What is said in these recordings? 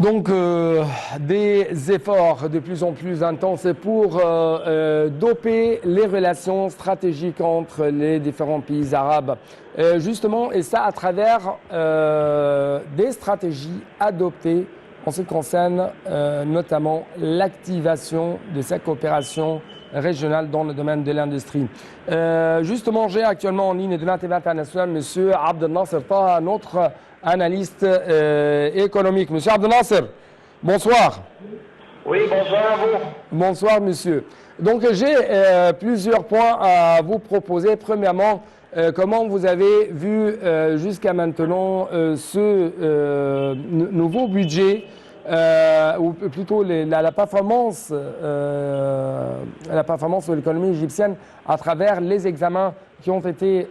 Donc, des efforts de plus en plus intenses pour doper les relations stratégiques entre les différents pays arabes. Justement, et ça à travers des stratégies adoptées en ce qui concerne notamment l'activation de cette coopération régionale dans le domaine de l'industrie. Justement, j'ai actuellement en ligne de la TV internationale M. Abdel Nasser Taha, notre analyste économique. Monsieur Abdel Nasser, bonsoir. Oui, bonsoir à vous. Bonsoir, monsieur. Donc, j'ai plusieurs points à vous proposer. Premièrement, comment vous avez vu jusqu'à maintenant ce nouveau budget ou plutôt la performance de l'économie égyptienne à travers les examens qui ont été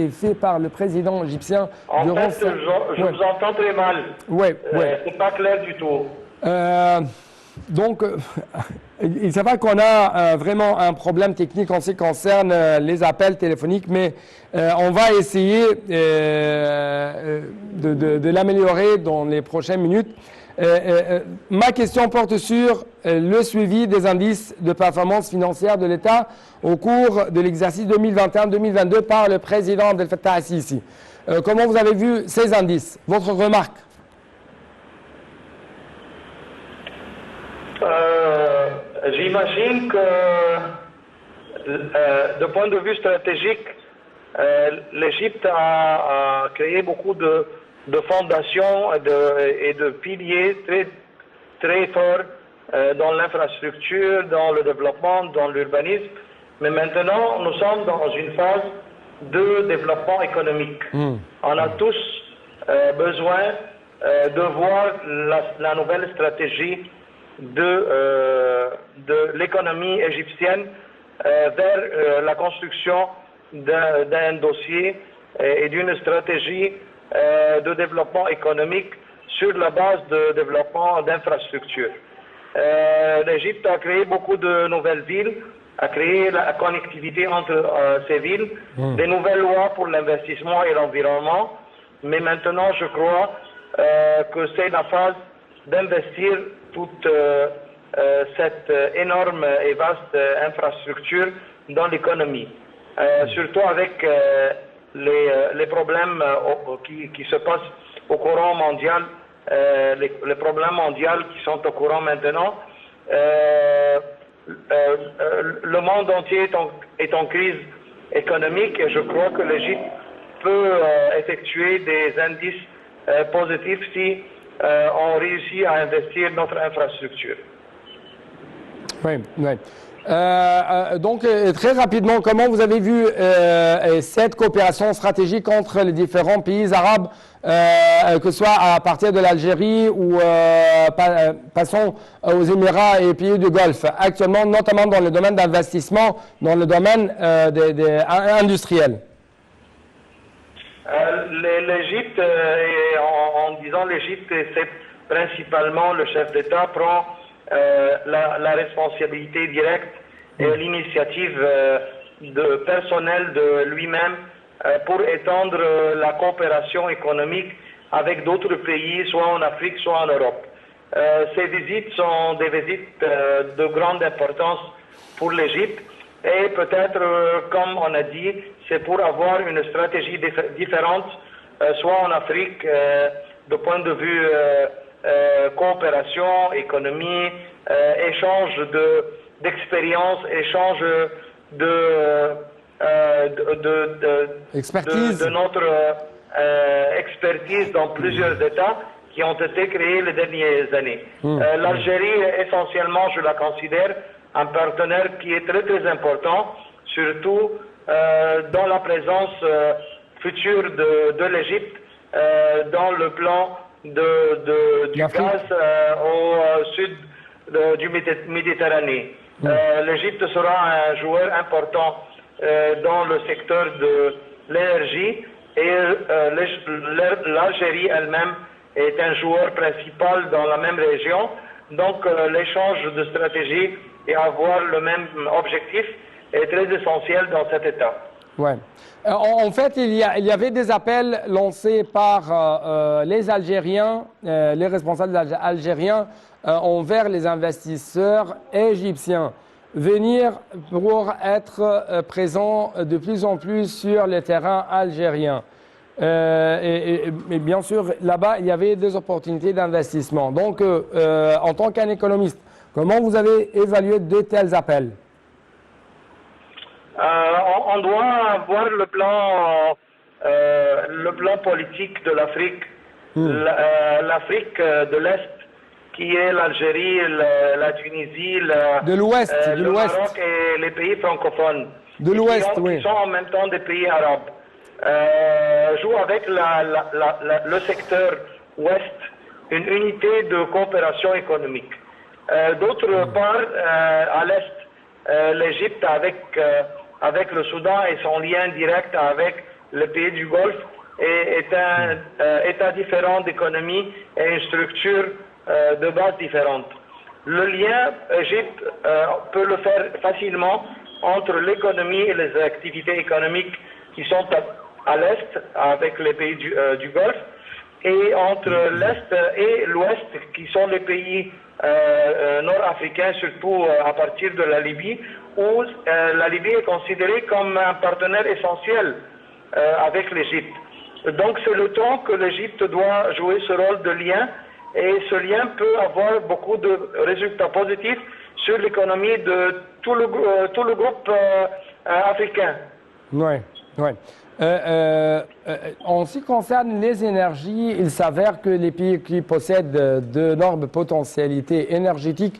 faits par le président égyptien. En fait, je vous entends très mal. Oui, oui. C'est pas clair du tout. Donc, il s'avère qu'on a vraiment un problème technique en ce qui concerne les appels téléphoniques, mais on va essayer de l'améliorer dans les prochaines minutes. Ma question porte sur le suivi des indices de performance financière de l'État au cours de l'exercice 2021-2022 par le président Abdel Fattah al-Sisi. Comment vous avez vu ces indices? Votre remarque? J'imagine que, de point de vue stratégique, l'Égypte a créé beaucoup de fondations et de piliers très forts dans l'infrastructure, dans le développement, dans l'urbanisme. Mais maintenant, nous sommes dans une phase de développement économique. On a tous besoin de voir la nouvelle stratégie de l'économie égyptienne vers la construction d'un dossier et d'une stratégie de développement économique sur la base de développement d'infrastructures. L'Égypte a créé beaucoup de nouvelles villes, a créé la connectivité entre ces villes, des nouvelles lois pour l'investissement et l'environnement, mais maintenant je crois que c'est la phase d'investir toute cette énorme et vaste infrastructure dans l'économie. Surtout avec les problèmes qui se passent au courant mondial, les problèmes mondiaux qui sont au courant maintenant. Le monde entier est en crise économique et je crois que l'Égypte peut effectuer des indices positifs si on réussit à investir notre infrastructure. Oui, oui. Donc, très rapidement, comment vous avez vu cette coopération stratégique entre les différents pays arabes, que ce soit à partir de l'Algérie ou passons aux Émirats et pays du Golfe, actuellement, notamment dans le domaine d'investissement, dans le domaine industriel? L'Égypte, en disant l'Égypte, c'est principalement le chef d'État prend la responsabilité directe et l'initiative personnelle de lui-même pour étendre la coopération économique avec d'autres pays, soit en Afrique, soit en Europe. Ces visites sont des visites de grande importance pour l'Égypte et peut-être, comme on a dit, c'est pour avoir une stratégie différente, soit en Afrique, de point de vue coopération, économie, échange d'expérience, échange de notre expertise dans plusieurs États qui ont été créés les dernières années. L'Algérie, essentiellement, je la considère un partenaire qui est très très important, surtout dans la présence future de l'Égypte dans le plan du gaz au sud du Méditerranée. L'Égypte sera un joueur important dans le secteur de l'énergie et l'Algérie elle-même est un joueur principal dans la même région. Donc l'échange de stratégie et avoir le même objectif est très essentiel dans cet État. Ouais. En fait, il y avait des appels lancés par les Algériens, les responsables algériens, envers les investisseurs égyptiens. Venir pour être présents de plus en plus sur le terrain algérien. Et bien sûr, là-bas, il y avait des opportunités d'investissement. Donc, en tant qu'un économiste, comment vous avez évalué de tels appels? On doit voir le plan politique de l'Afrique, l'Afrique de l'Est, qui est l'Algérie, la Tunisie, de l'Ouest, le Maroc et les pays francophones, de l'Ouest, qui sont en même temps des pays arabes, joue avec le secteur Ouest une unité de coopération économique. D'autre part, à l'Est, l'Égypte avec le Soudan et son lien direct avec les pays du Golfe est un état différent d'économie et une structure de base différente. Le lien Égypte peut le faire facilement entre l'économie et les activités économiques qui sont à l'Est avec les pays du Golfe et entre l'Est et l'Ouest qui sont les pays nord-africains, surtout à partir de la Libye, où la Libye est considérée comme un partenaire essentiel avec l'Égypte. Donc c'est le temps que l'Égypte doit jouer ce rôle de lien et ce lien peut avoir beaucoup de résultats positifs sur l'économie de tout le groupe africain. Oui, oui. En ce qui concerne les énergies, il s'avère que les pays qui possèdent d'énormes potentialités énergétiques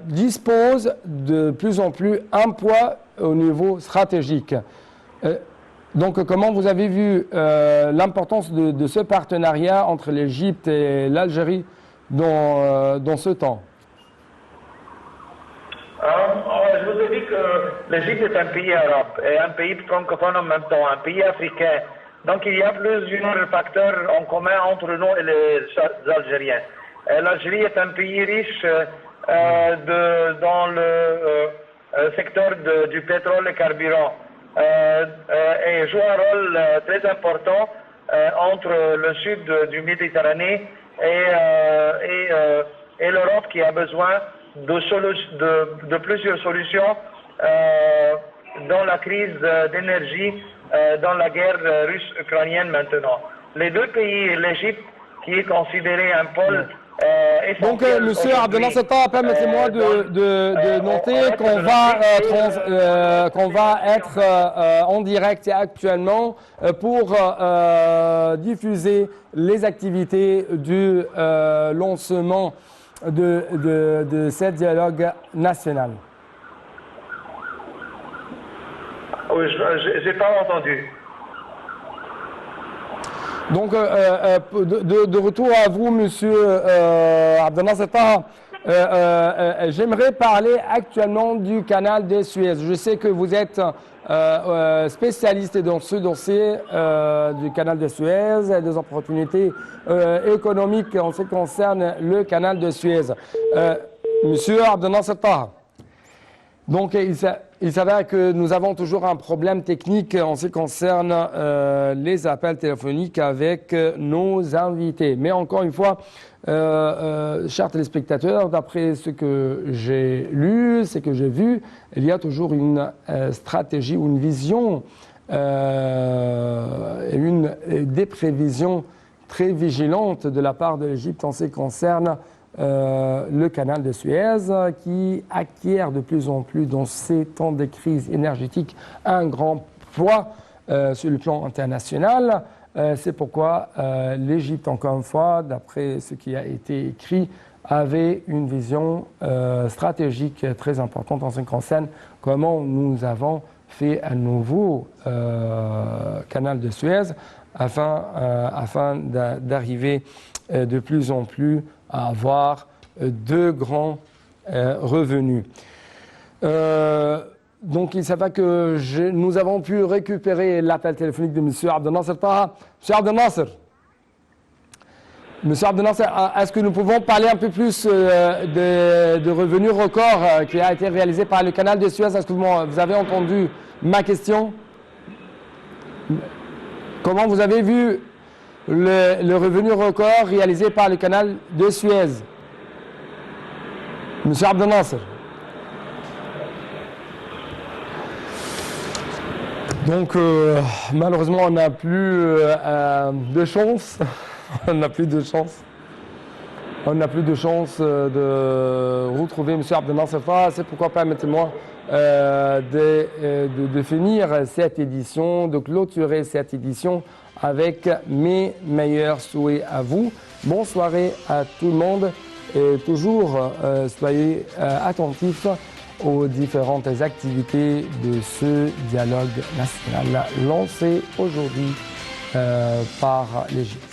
disposent de plus en plus un poids au niveau stratégique. Donc, comment vous avez vu l'importance de ce partenariat entre l'Égypte et l'Algérie dans ce temps? Je vous ai dit que l'Égypte est un pays arabe et un pays francophone en même temps, un pays africain. Donc il y a plusieurs facteurs en commun entre nous et les Algériens. L'Algérie est un pays riche dans le secteur du pétrole et carburant et joue un rôle très important entre le sud du Méditerranée et l'Europe qui a besoin de plusieurs solutions dans la crise d'énergie, dans la guerre russe-ukrainienne maintenant. Les deux pays, l'Égypte, qui est considéré un pôle donc, Monsieur Abdelnasser Taha, permettez-moi de noter qu'on va être en direct actuellement pour diffuser les activités du lancement de ce dialogue national. Oui, je n'ai pas entendu. Donc, de retour à vous, Monsieur Abdelnasser Taha, j'aimerais parler actuellement du canal de Suez. Je sais que vous êtes spécialiste dans ce dossier du canal de Suez et des opportunités économiques en ce qui concerne le canal de Suez. Monsieur Abdelnasser Taha, donc il s'avère que nous avons toujours un problème technique en ce qui concerne les appels téléphoniques avec nos invités. Mais encore une fois, chers téléspectateurs, d'après ce que j'ai lu, ce que j'ai vu, il y a toujours une stratégie ou une vision, des prévisions très vigilantes de la part de l'Égypte en ce qui concerne le canal de Suez qui acquiert de plus en plus dans ces temps de crise énergétique un grand poids sur le plan international. C'est pourquoi l'Égypte, encore une fois, d'après ce qui a été écrit, avait une vision stratégique très importante en ce qui concerne comment nous avons fait un nouveau canal de Suez afin d'arriver de plus en plus à avoir de grands revenus. Donc il s'avère que nous avons pu récupérer l'appel téléphonique de M. Abdelnasser Taha. Monsieur Abdelnasser, est-ce que nous pouvons parler un peu plus de revenus records qui a été réalisé par le canal de Suez? Est-ce que vous avez entendu ma question? Comment vous avez vu le revenu record réalisé par le canal de Suez? Monsieur Abdel Nasser. Donc, malheureusement, on n'a plus de chance. On n'a plus de chance. On n'a plus de chance de retrouver M. Abdel Nasser. C'est pourquoi permettez-moi de finir cette édition, de clôturer cette édition avec mes meilleurs souhaits à vous. Bonne soirée à tout le monde et toujours soyez attentifs aux différentes activités de ce dialogue national lancé aujourd'hui par l'Égypte.